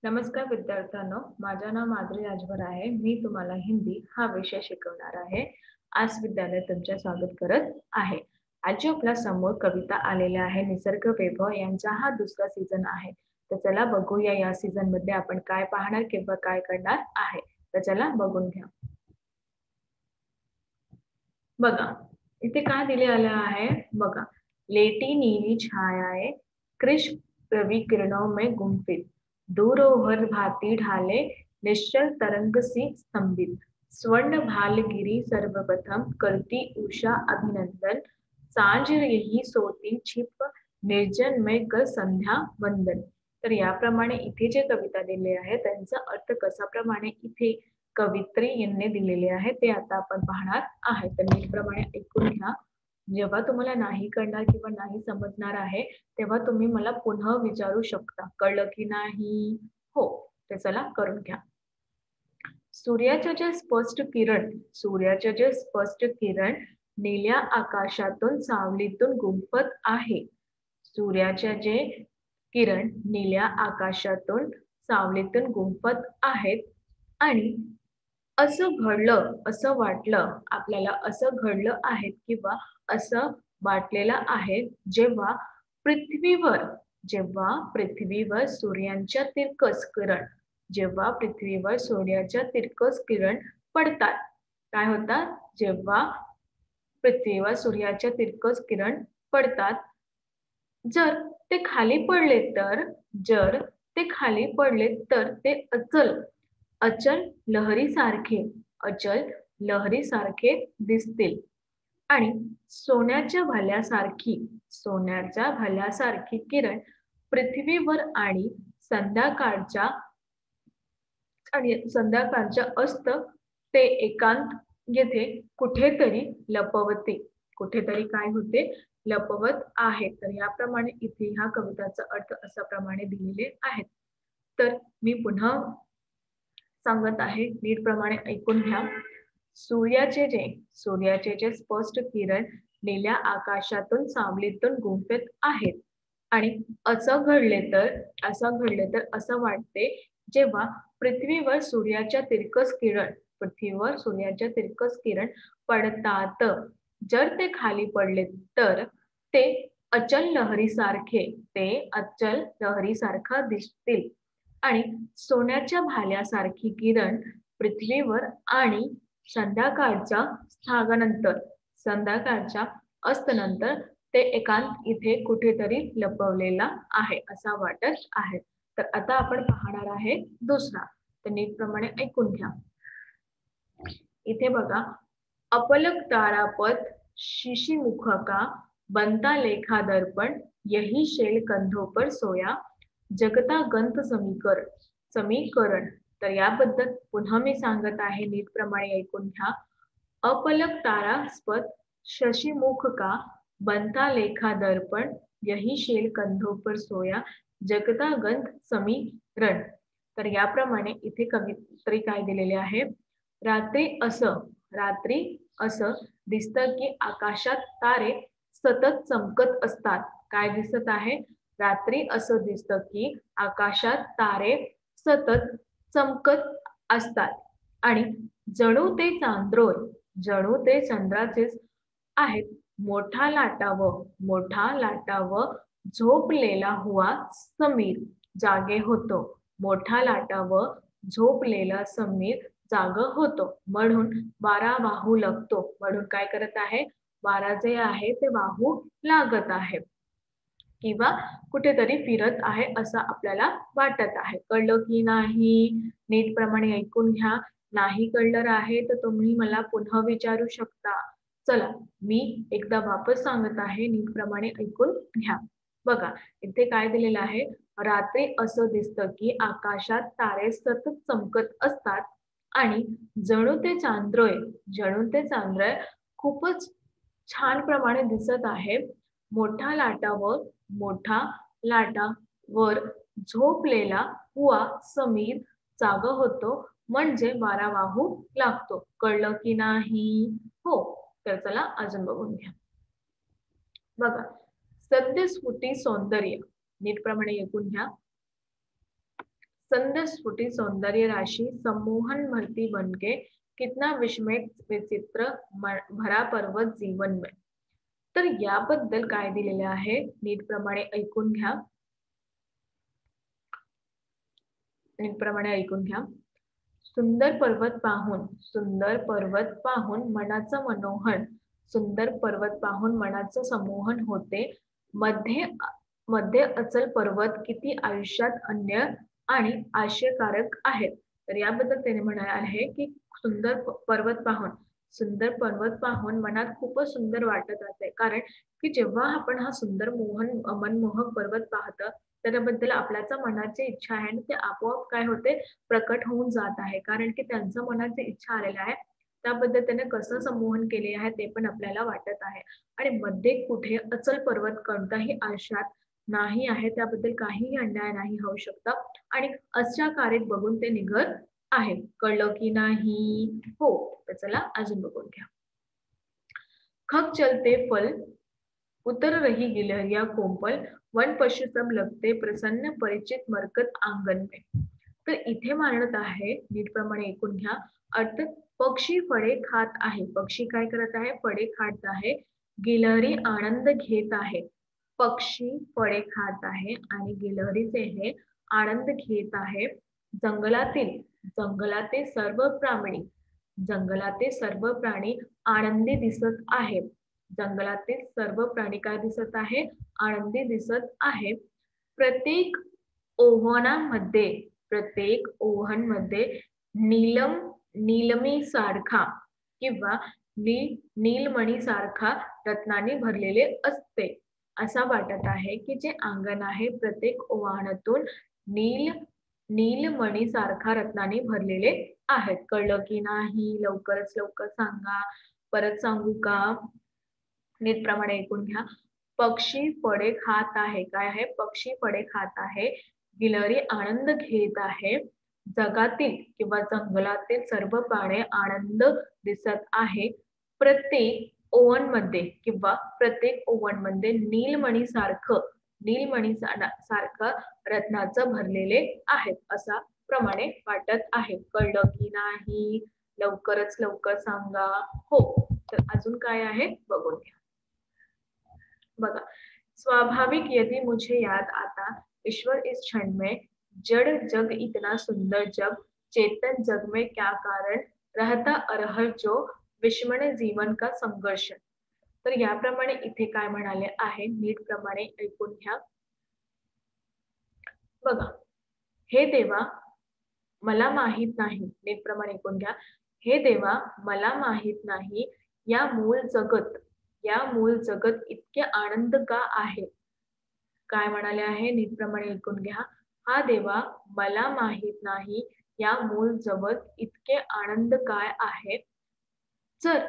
नमस्कार विद्यार्थ्यांनो, माझं नाव माधुरी राजभर आहे. मी तुम्हाला हिंदी हा विषय शिकवणार आहे. आज विद्यालय तुमचे स्वागत करत आहे. आज जो आपल्या समोर कविता आलेल्या आहे निसर्ग वैभव यांचा हा दुसरा सीझन आहे. तर चला बघूया या सीझन मध्ये आपण काय पाहणार किंवा काय करणार आहे. तर चला बघून घ्या. बघा, इथे काय दिले आलं आहे बघा. लेटी नीली छायाएं कृष्ण रवि किरणों में गुंफित दूरोहर भांति ढाले निश्चल तरंग सी स्तंभित स्वर्ण भालगिरी सर्वप्रथम करती उषा अभिनंदन सांझ यही सोती छिप निर्जन में कर संध्या वंदन. तर याप्रमाणे इथे जे कविता दिले आहे त्यांचा अर्थ कशाप्रमाणे इथे कवित्री यांनी दिलेले आहे ते आता आपण पाहणार आहे. तर नीटप्रमाणे ऐकून घ्या. जेव्हा तुम्हाला नाही कळणार किंवा नाही समजणार आहे तेव्हा तुम्ही मला पुन्हा विचारू शकता, कळलं की नाही? हो, तर चला करून घ्या. सूर्याचे जे स्पष्ट किरण निळ्या आकाशातून सावलीतून गुंफत आहे. सूर्याचे जे किरण निळ्या आकाशातून सावलीतून गुंफत आहेत आणि असं घडलं, असं वाटलं, आपल्याला असं घडलं आहे किंवा असं वाटलेलं आहे जेव्हा पृथ्वीवर सूर्याच्या तिरकस किरण पडतात. काय होतात? जेव्हा पृथ्वीवर सूर्याच्या तिरकस किरण पडतात. जर ते खाली पडले तर ते अचल लहरीसारखे दिसतील आणि सोन्याच्या भाल्यासारखी किरण पृथ्वीवर आणि संध्याकाळच्या अस्त ते एकांत येथे कुठेतरी काय होते? लपवत आहे. तर याप्रमाणे इथे ह्या कविताचा अर्थ अशा प्रमाणे दिलेले आहेत. तर मी पुन्हा सांगत आहे, नीटप्रमाणे ऐकून घ्या. सूर्याचे जे स्पष्ट किरण निळ्या आकाशातून सावलीतून गुंफत आहेत आणि असं घडले तर असं वाटते जेव्हा पृथ्वीवर सूर्याच्या तिरकस किरण पडतात. जर ते खाली पडले तर ते अचल लहरीसारखा दिसतील आणि सोन्याच्या भाल्यासारखी किरण पृथ्वीवर आणि संध्याकाळच्या अस्तनंतर ते एकांत इथे कुठेतरी लपवलेला आहे असा वाटत आहे. तर आता आपण पाहणार आहे दुसरा. तर नीटप्रमाणे ऐकून घ्या. इथे बघा, अपलक तारापथ शिशिमुख का बनता लेखा दर्पण यही शेल कंधों पर सोया जगता गंत समीकरण. तर याबद्दल पुन्हा मी सांगत आहे, नीटप्रमाणे ऐकून घ्या. अपलक तारापथ शशिमुख का बनता लेखा दर्पण यही शेल कंधों पर सोया जगता गंत समीरण. तर याप्रमाणे इथे कवित्री काय दिलेले आहे? रात्री असं दिसतं की आकाशात तारे सतत चमकत असतात. काय दिसत आहे? रात्री असं दिसतं की आकाशात तारे सतत चमकत असतात आणि जणू ते चंद्राचेच आहेत. मोठा लाटाव झोपलेला हुआ समीर जागे होतो. मोठा लाटाव झोपलेला समीर जाग होतो म्हणून वारा वाहू लागतो. म्हणून काय करत आहे? वारा जे आहे ते वाहू लागत आहे किंवा कुठेतरी फिरत आहे असं आपल्याला वाटत आहे. कळलं की नाही? नीटप्रमाणे ऐकून घ्या. नाही कळलं आहे तर तुम्ही मला पुन्हा विचारू शकता. चला, मी एकदा वापस सांगत आहे, नीटप्रमाणे ऐकून घ्या. बघा, इथे काय दिलेलं आहे? रात्री असं दिसतं की आकाशात तारे सतत चमकत असतात आणि जणू ते चांद्रय खूपच छान प्रमाणे दिसत आहे. मोठा लाटावर झोपलेला हुआ समीर जाग होतो म्हणजे वारा वाहू लागतो. कळलं की नाही? हो, तर चला अजून बघून घ्या. बघा, सद्यस्फुटी सौंदर्य. नीटप्रमाणे ऐकून घ्या. संद स्फुटी सौंदर्य राशि सम्मोहन भरती बनके कितना विस्मय विचित्र भरा पर्वत जीवन में. तर याबद्दल काय दिलेले आहे नीटप्रमाणे ऐकून घ्या. नीटप्रमाणे ऐकून घ्या. सुंदर पर्वत पाहून मनाचं मनोहर, सुंदर पर्वत पाहून मनाचं संमोहन होते. मध्ये अचल पर्वत किती आयुष्यात अन्य आणि आश्चर्यकारक आहेत. तर याबद्दल त्याने म्हणाले आहे की सुंदर पर्वत पाहून मनात खूपच सुंदर वाटत असते. कारण की जेव्हा आपण हा सुंदर मनमोहक पर्वत पाहतो त्याबद्दल आपल्याचा मनाची इच्छा आहे आणि ते आपोआप काय होते प्रकट होऊन जात आहे. कारण की त्यांच्या मनात जी इच्छा आलेली आहे त्याबद्दल त्याने कसं संमोहन केले आहे ते पण आपल्याला वाटत आहे. आणि मध्ये कुठे अचल पर्वत कोणताही आयुष्यात नाही आहे, त्याबद्दल काहीही अन्याय नाही होऊ शकता आणि अशा कार्यात बघून ते निघत आहे. कळलं की नाही? हो. तर चला अजून बघून घ्या. खग चलते फल उतर रही गिलहरिया कोंपल, वन पशु सब लगते प्रसन्न परिचित मरकत आंगन में. तर इथे मांडत आहे नीटप्रमाणे ऐकून घ्या. अर्थ पक्षी फळे खात आहे. पक्षी काय करत आहे? फळे खात आहे. गिलहरी आनंद घेत आहे. पक्षी फळे खात आहे आणि गिलहरीचे हे आनंद घेत आहे. जंगलातील सर्व प्राणी आनंदी दिसत आहे. जंगलातील सर्व प्राणी काय दिसत आहे? आनंदी दिसत आहे. प्रत्येक ओव्हानमध्ये नीलमी सारखा किंवा नीलमणी सारखा रत्नांनी भरलेले असते. असा वाटत आहे की जे अंगण आहे प्रत्येक ओव्हानातून नीलमणी सारखा रत्नांनी भरलेले आहेत. कळलं की नाही? लवकरच लवकर सांगा. परत सांगू का? नीटप्रमाणे ऐकून घ्या. पक्षी फळे खात आहे. काय आहे? पक्षी फळे खात आहे. गिलहरी आनंद घेत आहे. जगातील किंवा जंगलातील सर्व प्राणी आनंद दिसत आहे. प्रत्येक ओव्हानमध्ये नीलमणी सारखं रत्नाचं भरलेले आहेत असा प्रमाणे वाटत आहे. कळलं की नाही? लवकरच लवकर सांगा. हो. तर अजून काय आहे बघून घ्या. बघा. स्वाभाविक यदि मुझे याद आता ईश्वर इस क्षण में, जड़ जग इतना सुंदर जब, चेतन जग में क्या कारण रहता अरहर जो विस्मरण जीवन का संघर्ष. तर याप्रमाणे इथे काय म्हणाले आहे नीटप्रमाणे ऐकून घ्या. बघा. हे देवा मला माहित नाही. नीटप्रमाणे ऐकून घ्या. हे देवा मला माहित नाही या मूल जगत इतके आनंद का आहे. काय म्हणाले आहे नीटप्रमाणे ऐकून घ्या. हा देवा मला माहित नाही या मूल जगत इतके आनंद काय आहे. जर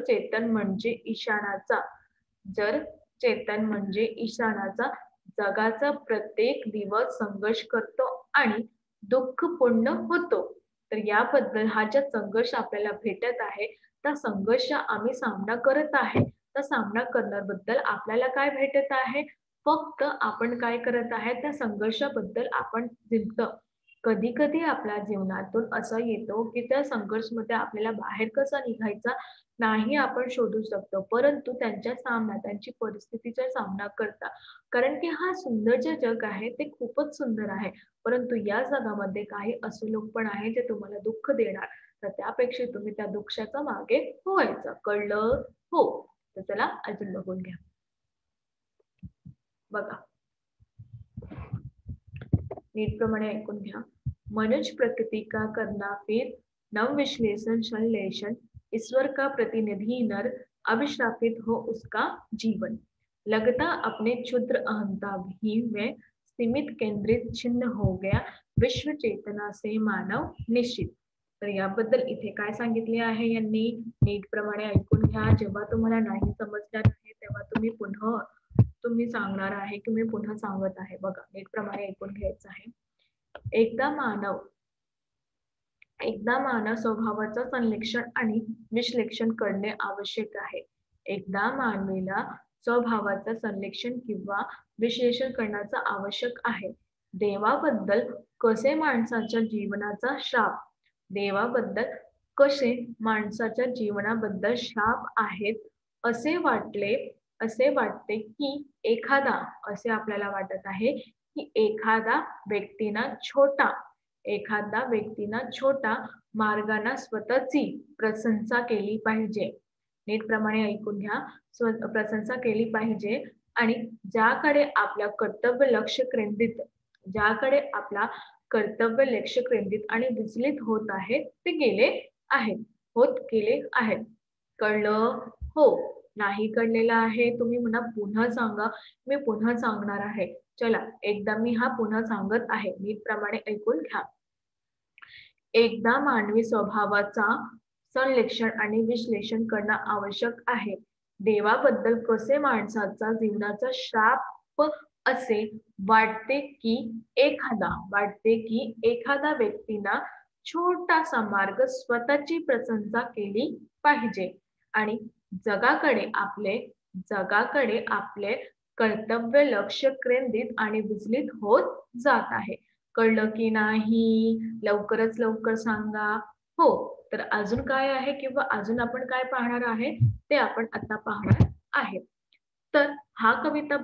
चेतन म्हणजे ईशानाचा जगाचा प्रत्येक दिवस संघर्ष करतो आणि दुःख पूर्ण होतो. तर याबद्दल हा ज्या संघर्ष आपल्याला भेटत आहे त्या संघर्ष आम्ही सामना करत आहे. त्या सामना करण्याबद्दल आपल्याला काय भेटत आहे? फक्त आपण काय करत आहे त्या संघर्षाबद्दल आपण जिंकतो. कधी कधी आपल्या जीवनातून असं येतो की त्या संघर्षमध्ये आपल्याला बाहेर कसा निघायचा नाही आपण शोधू शकतो. परंतु त्यांची परिस्थितीचा सामना करता. कारण की हा सुंदर जे जग आहे ते खूपच सुंदर आहे. परंतु या जगामध्ये काही असे लोक पण आहेत जे तुम्हाला दुःख देणार. तर त्यापेक्षा तुम्ही त्या दुःखाच्या मागे व्हायचं. कळलं? हो. तर चला अजून बघून घ्या. बघा. नीटप्रमाणे ऐकून घ्या. मनुष्य प्रकृति का करना फिर नव विश्लेषण संश्लेषण ईश्वर का प्रतिनिधि नर अभिश्रापित हो उसका जीवन लगता अपने क्षुद्र अहंता भी में सीमित केंद्रित छिन्न हो गया विश्व चेतना से मानव निश्चित. तर याबद्दल इथे काय सांगितले आहे यांनी नीटप्रमाणे ऐकून घ्या. जेव्हा तुम्हाला नाही समजणार आहे तेव्हा तुम्ही सांगणार आहे की मी पुन्हा सांगत आहे. बघा. नीटप्रमाणे ऐकून घ्यायचं आहे. एकदा मानव स्वभावाचं संश्लेषण आणि विश्लेषण करणे आवश्यक आहे. एकदा मानवीला स्वभावाचं संश्लेषण किंवा विश्लेषण करण्याचं आवश्यक आहे. देवाबद्दल कसे माणसाच्या जीवनाचा श्राप, देवाबद्दल कसे माणसाच्या जीवनाबद्दल श्राप आहेत असे वाटते की एखादा, असे आपल्याला वाटत आहे की एखादा व्यक्तीना छोटा मार्गाने स्वतःची प्रशंसा केली पाहिजे. नीटप्रमाणे ऐकून घ्या. प्रशंसा केली पाहिजे आणि ज्याकडे आपल्या कर्तव्य लक्ष केंद्रित आणि विचलित होत आहे ते गेले आहेत. कळलं? हो. नाही कळलेलं आहे तुम्ही म्हणा पुन्हा सांगा. मी पुन्हा सांगणार आहे. चला एकदा मी हा पुन्हा सांगत आहे. नीटप्रमाणे ऐकून घ्या. एकदा मानवी स्वभावाचा संश्लेषण आणि विश्लेषण करणं आवश्यक आहे. देवाबद्दल कसे माणसाचा जीवनाचा श्राप असे वाटते की एखादा व्यक्तीना छोटासा मार्ग स्वतःची प्रशंसा केली पाहिजे आणि जगाकडे आपले कर्तव्य लक्ष केंद्रित आणि विचलित होत जात आहे. कळलं की नाही? लवकर सांगा. हो. तर अजून काय आहे किंवा अजून आपण काय पाहणार आहे ते आपण आता पाहणार आहे. तर हा कविता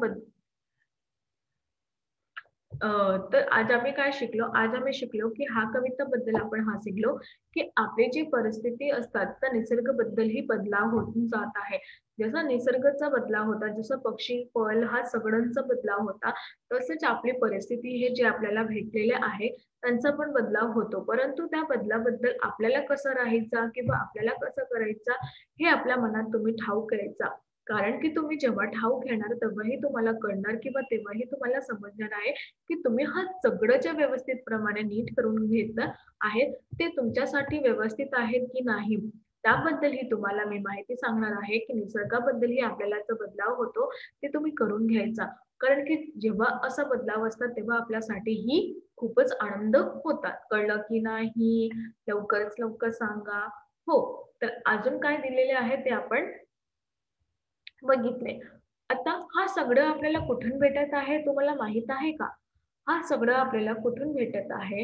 तर आज आम्ही काय शिकलो? आज आम्ही शिकलो की हा कविताबद्दल आपण हा शिकलो की आपली जी परिस्थिती असतात त्या निसर्गाबद्दलही बदलाव होऊन जात आहे. जसा निसर्गाचा बदलाव होता, जसं पक्षी, फळ हा सगळ्यांचा बदलाव होता, तसंच आपली परिस्थिती हे जे आपल्याला भेटलेले आहे त्यांचा पण बदलाव होतो. परंतु त्या बदलाबद्दल आपल्याला कसं राहायचं किंवा आपल्याला कसं करायचं हे आपल्या मनात तुम्ही ठाऊक करायचा. कारण की तुम्ही जेव्हा ठाऊक घेणार तेव्हाही तुम्हाला कळणार किंवा तेव्हाही तुम्हाला समजणार आहे की तुम्ही हा सगळं जे व्यवस्थित प्रमाणे नीट करून घेतलं आहे ते तुमच्यासाठी व्यवस्थित आहेत की नाही. त्याबद्दलही तुम्हाला मी माहिती सांगणार आहे की निसर्गाबद्दलही आपल्याला जो बदलाव होतो ते तुम्ही करून घ्यायचा. कारण की जेव्हा असा बदलाव असतात तेव्हा आपल्यासाठीही खूपच आनंद होतात. कळलं की नाही? लवकर सांगा. हो. तर अजून काय दिलेले आहे ते आपण बघितले. आता हा सगळं आपल्याला कुठून भेटत आहे तुम्हाला माहित आहे का? हा सगळं आपल्याला कुठून भेटत आहे?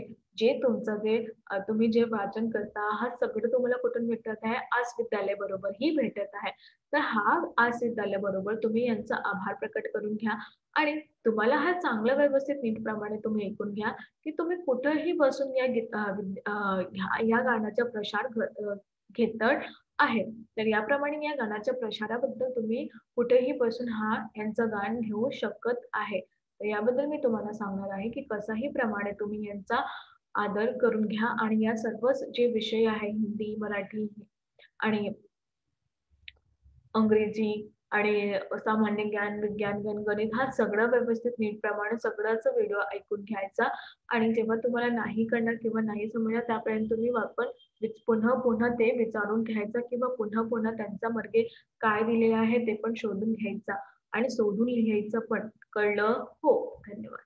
तुम्ही जे वाचन करता हा सगळं तुम्हाला कुठून भेटत आहे? आज विद्यालय बरोबर ही भेटत आहे. तर हा आज विद्यालय बरोबर तुम्ही यांचा आभार प्रकट करून घ्या आणि तुम्हाला हा चांगला व्यवस्थित नीटप्रमाणे तुम्ही ऐकून घ्या की तुम्ही कुठेही बसून या गाण्याचा प्रसार घेत आहे. तर याप्रमाणे या गाण्याच्या प्रसाराबद्दल तुम्ही कुठेही बसून यांचं गाणं घेऊ शकत आहे. तर याबद्दल मी तुम्हाला सांगणार आहे की कसंही प्रमाणे तुम्ही यांचा आदर करून घ्या आणि या सर्व जे विषय आहे हिंदी, मराठी आणि अंग्रेजी आणि सामान्य ज्ञान, विज्ञान, गणित हा सगळं व्यवस्थित नीटप्रमाणे सगळाच व्हिडिओ ऐकून घ्यायचा आणि जेव्हा तुम्हाला नाही कळणार किंवा नाही समजणार त्यापर्यंत तुम्ही पुन्हा ते विचारून घ्यायचं किंवा पुन्हा त्यांच्या मार्गे काय दिलेलं आहे ते पण शोधून घ्यायचा आणि शोधून लिहायचं पण. कळलं? हो. धन्यवाद.